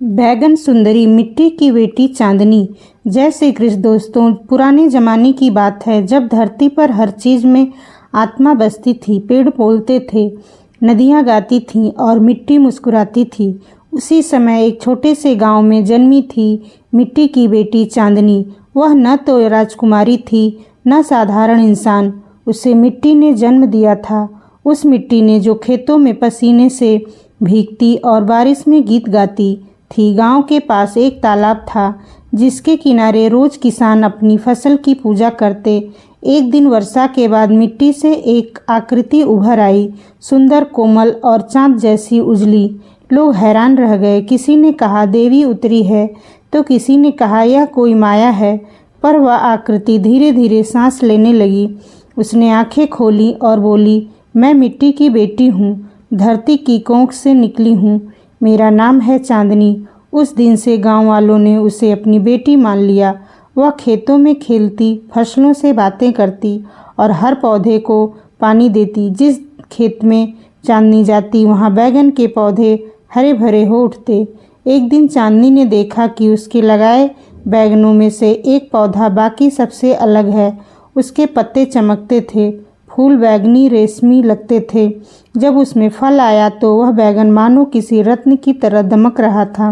बैगन सुंदरी मिट्टी की बेटी चांदनी। जय श्री कृष्ण। दोस्तों, पुराने जमाने की बात है जब धरती पर हर चीज में आत्मा बसती थी। पेड़ बोलते थे, नदियां गाती थीं और मिट्टी मुस्कुराती थी। उसी समय एक छोटे से गांव में जन्मी थी मिट्टी की बेटी चांदनी। वह न तो राजकुमारी थी न साधारण इंसान। उसे मिट्टी ने जन्म दिया था। उस मिट्टी ने जो खेतों में पसीने से भीगती और बारिश में गीत गाती थी। गांव के पास एक तालाब था जिसके किनारे रोज किसान अपनी फसल की पूजा करते। एक दिन वर्षा के बाद मिट्टी से एक आकृति उभर आई, सुंदर, कोमल और चांद जैसी उजली। लोग हैरान रह गए। किसी ने कहा देवी उतरी है तो किसी ने कहा यह कोई माया है। पर वह आकृति धीरे धीरे सांस लेने लगी। उसने आंखें खोली और बोली, मैं मिट्टी की बेटी हूँ, धरती की कोख से निकली हूँ। मेरा नाम है चांदनी। उस दिन से गांव वालों ने उसे अपनी बेटी मान लिया। वह खेतों में खेलती, फसलों से बातें करती और हर पौधे को पानी देती। जिस खेत में चांदनी जाती वहां बैगन के पौधे हरे भरे हो उठते। एक दिन चांदनी ने देखा कि उसके लगाए बैगनों में से एक पौधा बाकी सबसे अलग है। उसके पत्ते चमकते थे, फूल बैगनी रेशमी लगते थे। जब उसमें फल आया तो वह बैगन मानो किसी रत्न की तरह दमक रहा था।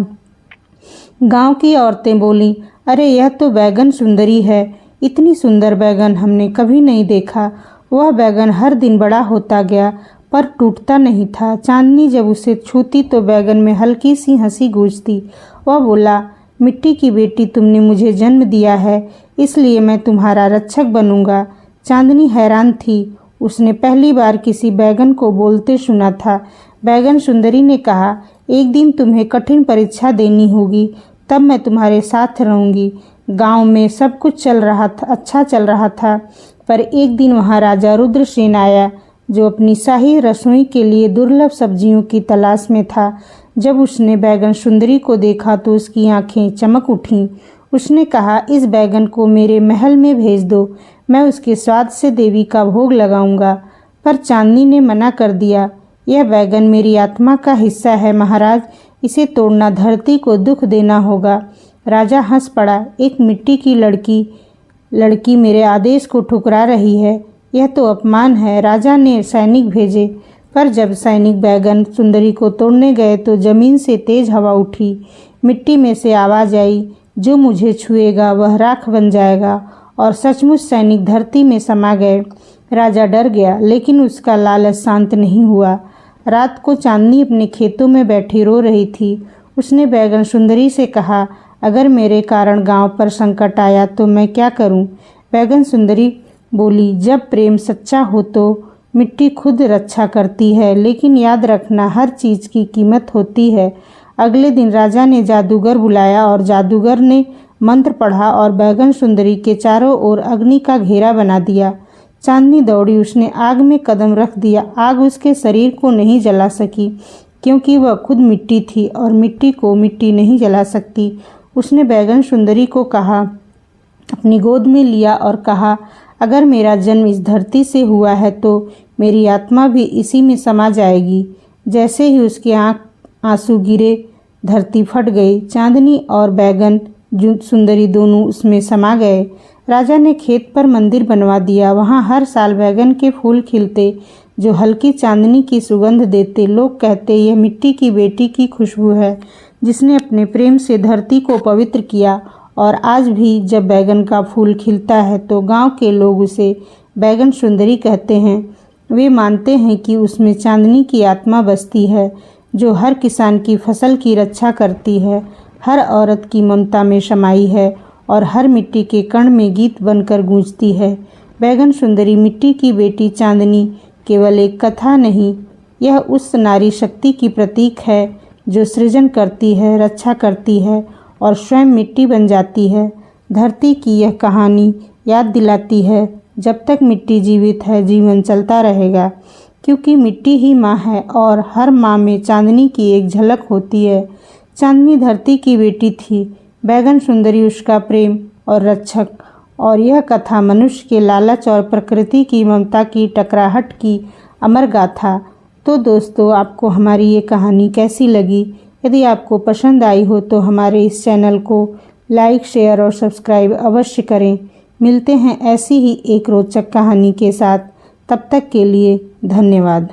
गांव की औरतें बोली, अरे यह तो बैगन सुंदरी है। इतनी सुंदर बैगन हमने कभी नहीं देखा। वह बैगन हर दिन बड़ा होता गया पर टूटता नहीं था। चांदनी जब उसे छूती तो बैगन में हल्की सी हंसी गूंजती। वह बोला, मिट्टी की बेटी, तुमने मुझे जन्म दिया है, इसलिए मैं तुम्हारा रक्षक बनूंगा। चांदनी हैरान थी। उसने पहली बार किसी बैगन को बोलते सुना था। बैगन सुंदरी ने कहा, एक दिन तुम्हें कठिन परीक्षा देनी होगी, तब मैं तुम्हारे साथ रहूंगी। गांव में सब कुछ अच्छा चल रहा था। पर एक दिन वहां राजा रुद्रसेन आया जो अपनी शाही रसोई के लिए दुर्लभ सब्जियों की तलाश में था। जब उसने बैगन सुंदरी को देखा तो उसकी आंखें चमक उठीं। उसने कहा, इस बैगन को मेरे महल में भेज दो, मैं उसके स्वाद से देवी का भोग लगाऊंगा। पर चांदनी ने मना कर दिया, यह बैगन मेरी आत्मा का हिस्सा है महाराज, इसे तोड़ना धरती को दुख देना होगा। राजा हंस पड़ा, एक मिट्टी की लड़की मेरे आदेश को ठुकरा रही है, यह तो अपमान है। राजा ने सैनिक भेजे, पर जब सैनिक बैगन सुंदरी को तोड़ने गए तो जमीन से तेज हवा उठी। मिट्टी में से आवाज आई, जो मुझे छुएगा वह राख बन जाएगा। और सचमुच सैनिक धरती में समा गए। राजा डर गया, लेकिन उसका लालच शांत नहीं हुआ। रात को चांदनी अपने खेतों में बैठी रो रही थी। उसने बैगन सुंदरी से कहा, अगर मेरे कारण गांव पर संकट आया तो मैं क्या करूं? बैगन सुंदरी बोली, जब प्रेम सच्चा हो तो मिट्टी खुद रक्षा करती है, लेकिन याद रखना हर चीज की कीमत होती है। अगले दिन राजा ने जादूगर बुलाया और जादूगर ने मंत्र पढ़ा और बैगन सुंदरी के चारों ओर अग्नि का घेरा बना दिया। चांदनी दौड़ी, उसने आग में कदम रख दिया। आग उसके शरीर को नहीं जला सकी क्योंकि वह खुद मिट्टी थी और मिट्टी को मिट्टी नहीं जला सकती। उसने बैगन सुंदरी को कहा, अपनी गोद में लिया और कहा, अगर मेरा जन्म इस धरती से हुआ है तो मेरी आत्मा भी इसी में समा जाएगी। जैसे ही उसके आंसू गिरे धरती फट गई। चांदनी और बैगन सुंदरी दोनों उसमें समा गए। राजा ने खेत पर मंदिर बनवा दिया। वहां हर साल बैगन के फूल खिलते जो हल्की चांदनी की सुगंध देते। लोग कहते, यह मिट्टी की बेटी की खुशबू है जिसने अपने प्रेम से धरती को पवित्र किया। और आज भी जब बैगन का फूल खिलता है तो गांव के लोग उसे बैगन सुंदरी कहते हैं। वे मानते हैं कि उसमें चांदनी की आत्मा बसती है जो हर किसान की फसल की रक्षा करती है, हर औरत की ममता में समाई है और हर मिट्टी के कण में गीत बनकर गूंजती है। बैगन सुंदरी मिट्टी की बेटी चांदनी केवल एक कथा नहीं, यह उस नारी शक्ति की प्रतीक है जो सृजन करती है, रक्षा करती है और स्वयं मिट्टी बन जाती है। धरती की यह कहानी याद दिलाती है, जब तक मिट्टी जीवित है जीवन चलता रहेगा, क्योंकि मिट्टी ही माँ है और हर माँ में चांदनी की एक झलक होती है। चांदनी धरती की बेटी थी, बैगन सुंदरी उसका प्रेम और रक्षक, और यह कथा मनुष्य के लालच और प्रकृति की ममता की टकराहट की अमर गाथा। तो दोस्तों, आपको हमारी ये कहानी कैसी लगी यदि आपको पसंद आई हो तो हमारे इस चैनल को लाइक, शेयर और सब्सक्राइब अवश्य करें। मिलते हैं ऐसी ही एक रोचक कहानी के साथ। तब तक के लिए धन्यवाद।